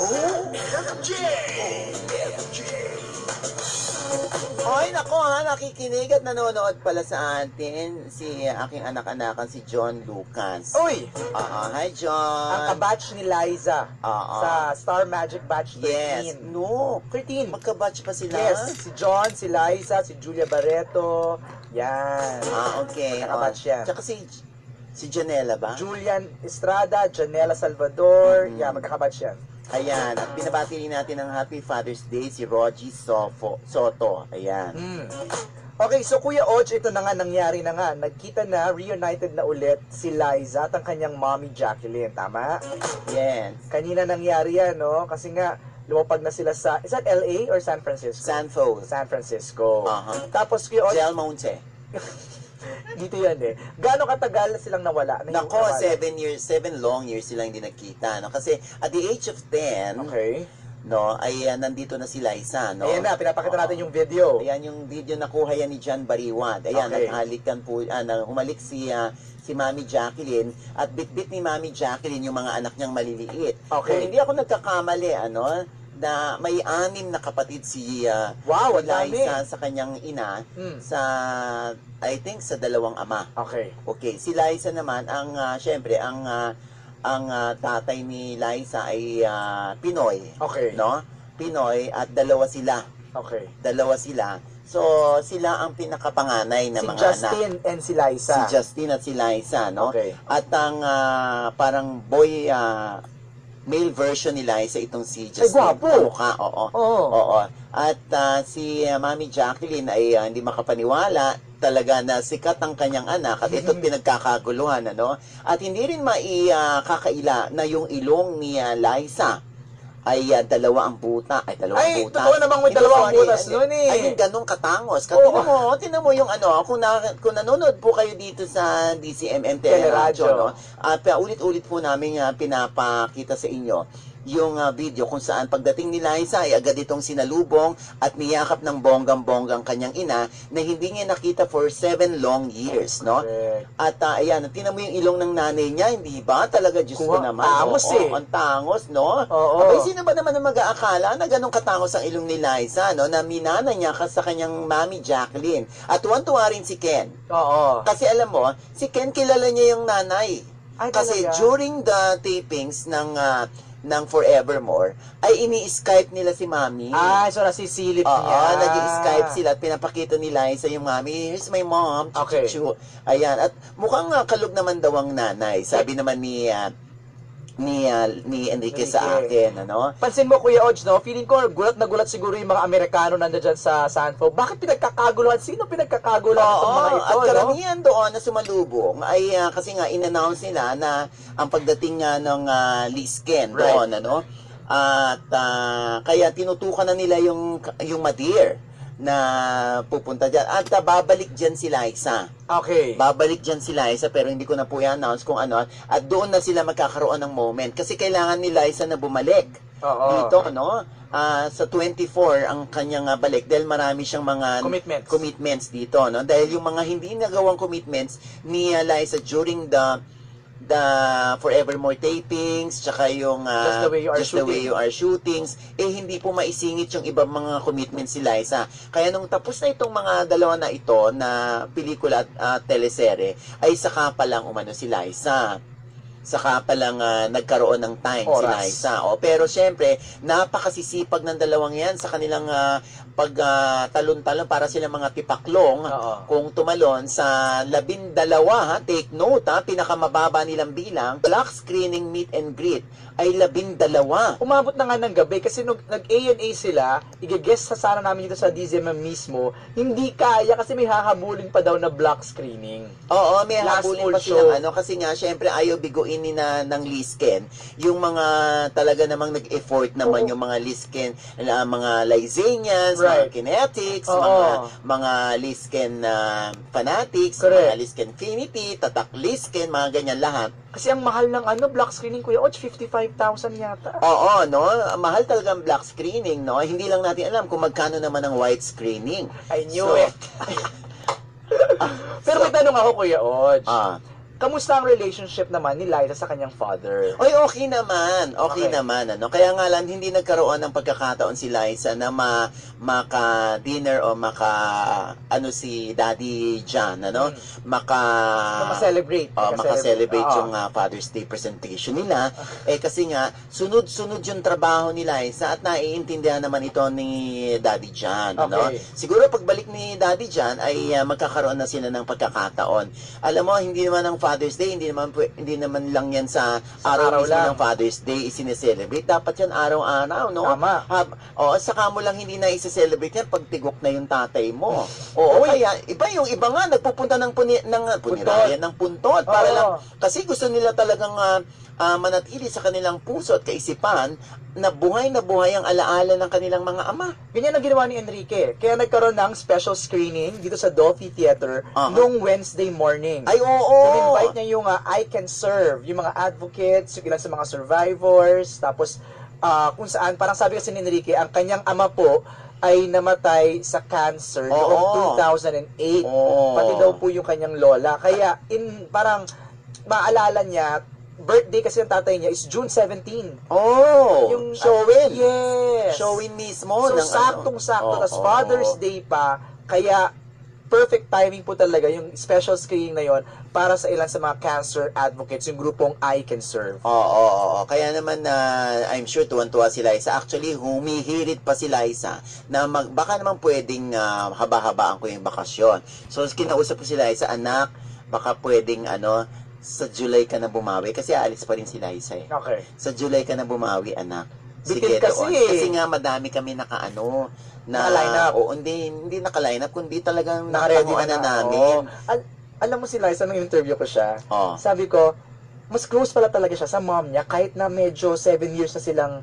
OMG! Ay, nako ha, nakikinig at nanonood pala sa atin si aking anak-anakan si John Lucas. Uy! Hi John. Ang kabatch ni Liza sa Star Magic Batch 13. Yes. No. 13. Magkabatch pa sila? Yes. Si John, si Liza, si Julia Barreto. Yan. Okay. Nakabatch yan. Tsaka si Janela ba? Julian Estrada, Janela Salvador. Yan, magkakabatch yan. Ayan, at binabati rin natin ng Happy Father's Day si Rogie Soto. Ayan. Okay, so Kuya Och, ito na nga, nangyari na nga. Nagkita na, reunited na ulit si Liza at ang kanyang mommy Jacqueline, tama? Yes. Kanina nangyari yan, no? Kasi nga, lumapag na sila sa, is that LA or San Francisco? San Francisco. Tapos Kuya Och, Del Monte. dito yan eh. Gaano katagal silang nawala? Nako, 7 long years silang hindi nagkita. No? Kasi at the age of 10, okay, no, ay nandito na si Liza. No? Ayan na, pinapakita natin yung video. Ayan yung video na kuha yan ni John Bariwad. Ayan, Okay. humalik si Mami Jacqueline at bitbit ni Mami Jacqueline yung mga anak niyang maliliit. Okay. Kung hindi ako nagkakamali, na may 6 na kapatid si Wow, ang dami. Liza sa kanyang ina sa I think sa 2 ama. Okay. Okay, si Liza naman syempre ang tatay ni Liza ay Pinoy. Okay. No? Pinoy at 2 sila. Okay. 2 sila. So, sila ang pinakapanganay na Si mga Justin anak. and si Liza. Si Justin at si Liza, no? Okay. At ang parang boy male version ni Liza itong si Justin. Ay, gwapo! Mukha, oo. Oo. At si Mami Jacqueline ay hindi makapaniwala talaga na sikat ang kanyang anak at ito't pinagkakaguluhan, ano? At hindi rin kakaila na yung ilong ni Liza ay 2 ang buta. Ay, 2 ang butas. Totoo namang may 2 ang butas nun eh. Ay, yung ganong katangos. Tinan mo yung kung nanonood po kayo dito sa DCMM Teleradyo, no? Paulit-ulit po namin pinapakita sa inyo yung video kung saan pagdating ni Liza ay agad itong sinalubong at niyakap ng bonggang-bonggang kanyang ina na hindi niya nakita for 7 long years, no? Okay. At ayan, tinan mo yung ilong ng nanay niya, hindi ba? Talaga, Diyos ko naman. Tangos eh. Ang tangos, no? Oo. Abay, sino ba naman ang mag-aakala na ganun katangos ang ilong ni Liza, no? Na minana niya sa kanyang mami Jacqueline. At tuwan-tuwa rin si Ken. Oo. Kasi alam mo, si Ken kilala niya yung nanay. Ay, Kasi talaga? during the tapings ng Forevermore, ay ini-Skype nila si Mami. So nasisilip niya. Nag-i-Skype sila at pinapakita ni Liza yung Mami, here's my mom, Okay. chuchu. Ayan, at mukhang kalog naman daw ang nanay. Sabi naman ni Enrique sa akin, ano? Pansin mo, Kuya Odge, no? Feeling ko, gulat na gulat siguro yung mga Amerikano nandiyan sa Sanfo. Bakit pinagkakaguluhan? Sino pinagkakaguluhan itong mga ito, at no? karamihan doon na sumalubong ay kasi nga in-announce nila na ang pagdating nga ng Lisken doon, ano? At kaya tinutukan na nila yung Madeir na pupunta dyan. At babalik dyan si Liza. Okay. Babalik dyan si Liza pero hindi ko na po i-announce kung ano. At doon na sila magkakaroon ng moment. Kasi kailangan ni Liza na bumalik. Oo. Dito, no? Sa 24 ang kanyang balik dahil marami siyang mga commitments dito, no? Dahil yung mga hindi nagawang commitments ni Liza during the Forevermore tapings, tsaka yung Just the Way You Are shootings, hindi po maisingit yung ibang mga commitments si Liza. Kaya nung tapos na itong mga 2 na ito na pelikula at teleserye, ay saka pa lang umano si Liza. Saka pa lang nagkaroon ng time si Liza. Pero syempre, napakasisipag ng 2 yan sa kanilang pagtalon-talon para sila mga tipaklong kung tumalon sa 12, take note pinakamababa nilang bilang, black screening meet and greet ay 12. Umabot na nga ng gabi kasi nung nag-A&A sila, i-guess sa sana namin dito sa DZMM mismo, hindi kaya kasi may hahabulin pa daw na black screening. Oo, may habulin pa show. silang kasi nga syempre ayaw biguin ni ng Lisken yung mga talaga namang nag-effort naman yung mga Lisken, mga Lysanians, mga Kinetics, mga Lisken fanatics, mga Lisken Finity, Tatak Lisken, mga ganyan lahat. Kasi ang mahal ng black screening, Kuya Och, 55,000 yata. Oo, no? Mahal talagang black screening, no? Hindi lang natin alam kung magkano naman ang white screening. I knew it. Pero may tanong ako, Kuya Och. Kamusta ang relationship naman ni Liza sa kanyang father? Oy, okay naman. Okay Okay. naman, ano. Kaya nga lang, hindi nagkaroon ng pagkakataon si Liza na maka-dinner o si Daddy John, ano. Maka-celebrate. Maka-celebrate Oo. yung Father's Day presentation nila. Kasi nga, sunod-sunod yung trabaho ni Liza at naiintindihan naman ito ni Daddy John, ano. Okay. Siguro pagbalik ni Daddy John ay magkakaroon na sila ng pagkakataon. Alam mo, hindi naman ang Father's Day, hindi naman lang yan sa araw araw mismo lang. ng Father's Day isineselebrate. Dapat yan araw-araw, no? Tama. Saka mo lang hindi na isa-celebrate yan pag tigok na yung tatay mo. Oo, Uy. kaya iba nga nagpupunta ng punirayan ng puntod para Oo. lang kasi gusto nila talagang manatili sa kanilang puso at kaisipan na buhay ang alaala ng kanilang mga ama. Ganyan ang ginawa ni Enrique. Kaya nagkaroon ng special screening dito sa Dolphy Theater Aha. nung Wednesday morning. Ay, oo. In-invite niya yung I Can Serve, yung mga advocates, yung ilan sa mga survivors, tapos kung saan, parang sabi kasi ni Enrique, ang kanyang ama po ay namatay sa cancer noong 2008. Oo. Pati daw po yung kanyang lola. Kaya, parang, maalala niya, birthday kasi ng tatay niya is June 17. Oh, Yung showin. Yes. Showin mismo. So, ng saktong-sakto. ano. Tas Father's Day pa. Kaya, perfect timing po talaga yung special screening na yon para sa ilan sa mga cancer advocates, yung grupong I Can Serve. Oo. Kaya naman I'm sure tuwan-tuwa si Liza. Actually, humihirit pa si Liza na baka naman pwedeng haba-habaan ko yung bakasyon. So, kinausap ko si Liza, anak, baka pwedeng sa July ka na bumawi. Kasi aalis pa rin si Liza eh. Okay. Sa July ka na bumawi, anak. Bitin kasi doon. eh. Kasi nga madami kami na Naka-line up. Oo, hindi naka-line up, kundi talagang Naka-ready nakatanguan na na. namin. Alam mo si Liza, nung interview ko siya, Oo. sabi ko, mas close pala talaga siya sa mom niya kahit na medyo 7 years na silang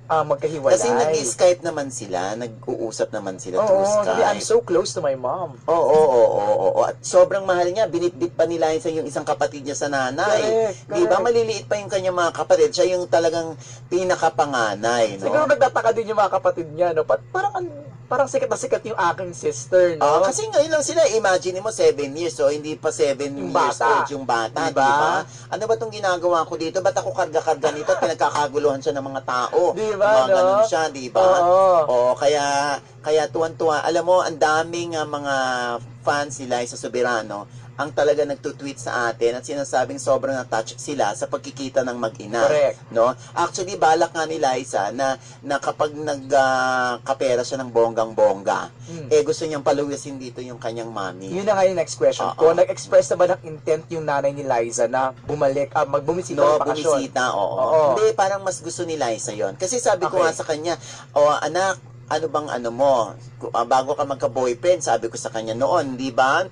magkahiwalay. Kasi nag-Skype naman sila, nag-uusap naman sila through Oo, sabi, I'm Skype. so close to my mom. Oo. At sobrang mahal niya. Binitbit pa nila yung isang kapatid niya sa nanay. Correct. Di ba? Maliliit pa yung kanyang mga kapatid. Siya yung talagang pinakapanganay, no? Siguro nagtataka din yung mga kapatid niya, no? Parang sikat na sikat yung aking sister, no? Kasi ngayon lang sila, imagine mo 7 years, so hindi pa 7 Yung years bata. old yung bata, Diba? di ba? Ano ba itong ginagawa ko dito? Ba't ako karga-karga nito at pinagkakaguluhan siya ng mga tao? Di ba, Mga ganun no? siya, di ba? Oo. Kaya tuwan-tuwa. Alam mo, ang daming mga fans nila sa Soberano ang talaga nagtutweet sa atin at sinasabing sobrang na-touch sila sa pagkikita ng mag-ina. Correct. No? Actually, balak nga ni Liza na kapag nagkapera siya ng bonggang-bongga, gusto niyang paluwisin dito yung kanyang mami. Yun na nga yung next question ko. Nag-express na ba ng intent yung nanay ni Liza na magbumisita ng bakasyon? Bumisita, oo. Oo. Hindi, parang mas gusto ni Liza yon. Kasi sabi ko Okay. nga sa kanya, anak, ano bang mo? Bago ka magka-boyfriend, sabi ko sa kanya noon, di ba?